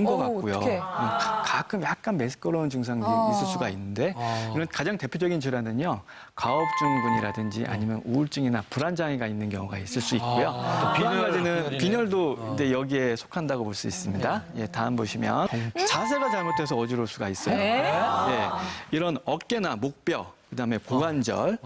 것 같고요. 어떡해. 가끔 약간 매스꺼운 증상이 있을 수가 있는데 이런 가장 대표적인 질환은요. 가업증후군이라든지 아니면 우울증이나 불안장애가 있는 경우가 있을 수 있고요. 또 한 가지는 빈혈도 이제 여기에 속한다고 볼 수 있습니다. 예, 다음 보시면 자세가 잘못돼서 어지러울 수가 있어요. 예, 이런 어깨나 목뼈, 그다음에 고관절,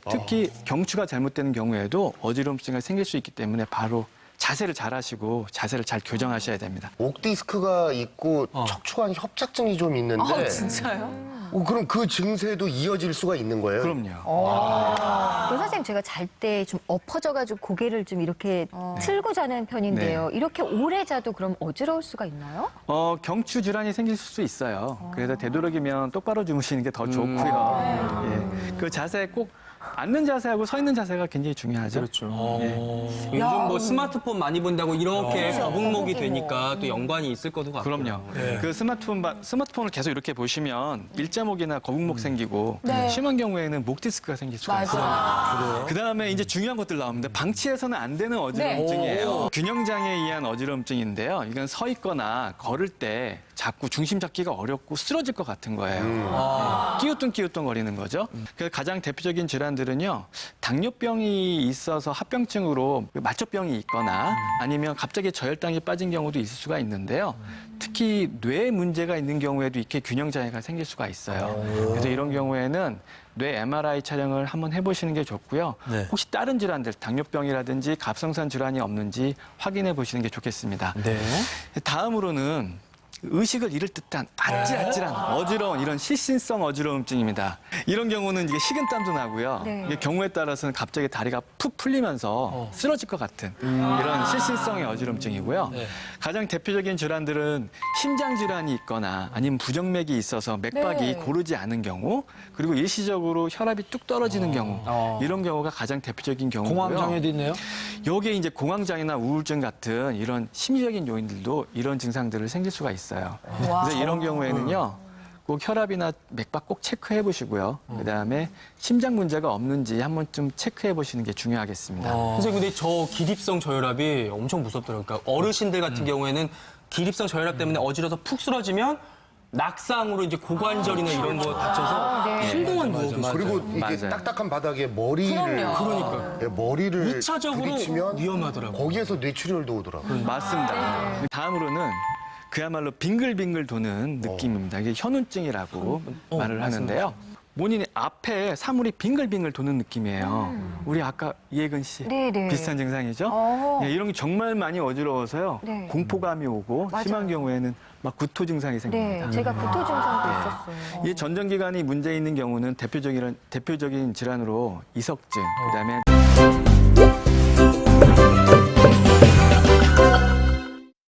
특히 경추가 잘못되는 경우에도 어지럼증이 생길 수 있기 때문에 바로 자세를 잘 하시고 자세를 잘 교정하셔야 됩니다. 목 디스크가 있고 척추관 협착증이 좀 있는데 진짜요? 그럼 그 증세도 이어질 수가 있는 거예요? 그럼요. 그 선생님 제가 잘 때 좀 엎어져가지고 고개를 좀 이렇게 틀고 자는 편인데요. 이렇게 오래 자도 그럼 어지러울 수가 있나요? 경추 질환이 생길 수 있어요. 그래서 되도록이면 똑바로 주무시는 게 더 좋고요. 예. 그 자세 꼭 앉는 자세하고 서 있는 자세가 굉장히 중요하죠. 그렇죠. 요즘 뭐 스마트폰 많이 본다고 이렇게 거북목이 되니까 또 연관이 있을 것도 같고요. 그럼요. 그 스마트폰을 계속 이렇게 보시면 일자목이나 거북목 생기고 심한 경우에는 목 디스크가 생길 수가 있어요. 그다음에 이제 중요한 것들 나오는데 방치해서는 안 되는 어지럼증이에요. 균형장애에 의한 어지럼증인데요. 이건 서 있거나 걸을 때 자꾸 중심 잡기가 어렵고 쓰러질 것 같은 거예요. 끼우뚱 거리는 거죠. 그래서 가장 대표적인 질환들은요. 당뇨병이 있어서 합병증으로 말초병이 있거나 아니면 갑자기 저혈당이 빠진 경우도 있을 수가 있는데요. 특히 뇌에 문제가 있는 경우에도 이렇게 균형장애가 생길 수가 있어요. 그래서 이런 경우에는 뇌 MRI 촬영을 한번 해보시는 게 좋고요. 혹시 다른 질환들, 당뇨병이라든지 갑상선 질환이 없는지 확인해 보시는 게 좋겠습니다. 다음으로는 의식을 잃을 듯한 아찔아찔한 어지러운 이런 실신성 어지러움증입니다. 이런 경우는 이게 식은땀도 나고요. 이게 경우에 따라서는 갑자기 다리가 푹 풀리면서 쓰러질 것 같은 이런 실신성의 어지럼증이고요. 가장 대표적인 질환들은 심장 질환이 있거나 아니면 부정맥이 있어서 맥박이 고르지 않은 경우, 그리고 일시적으로 혈압이 뚝 떨어지는 경우, 이런 경우가 가장 대표적인 경우고요. 공황장애도 있네요. 여기에 이제 공황장애나 우울증 같은 이런 심리적인 요인들도 이런 증상들을 생길 수가 있어요. 그래서 이런 경우에는요, 꼭 혈압이나 맥박 꼭 체크해 보시고요. 그다음에 심장 문제가 없는지 한 번쯤 체크해 보시는 게 중요하겠습니다. 선생님, 근데 저 기립성 저혈압이 엄청 무섭더라고요. 그러니까 어르신들 같은 경우에는 기립성 저혈압 때문에 어지러서 푹 쓰러지면 낙상으로 이제 고관절이나 이런 거 다쳐서 한동안 누워 계시고 그리고 이게 맞아요. 딱딱한 바닥에 머리를 그러니까 머리를 무차적으로 부딪히면 위험하더라고요. 거기에서 뇌출혈도 오더라고요. 맞습니다. 다음으로는 그야말로 빙글빙글 도는 느낌입니다. 이게 현운증이라고 말을 하는데요. 본인의 앞에 사물이 빙글빙글 도는 느낌이에요. 우리 아까 이혜근 씨 비슷한 증상이죠? 네, 이런 게 정말 많이 어지러워서요. 공포감이 오고 심한 경우에는 막 구토 증상이 생깁니다. 네, 제가 구토 증상도 있었어요. 이 전정기관이 문제 있는 경우는 대표적인 질환으로 이석증, 그다음에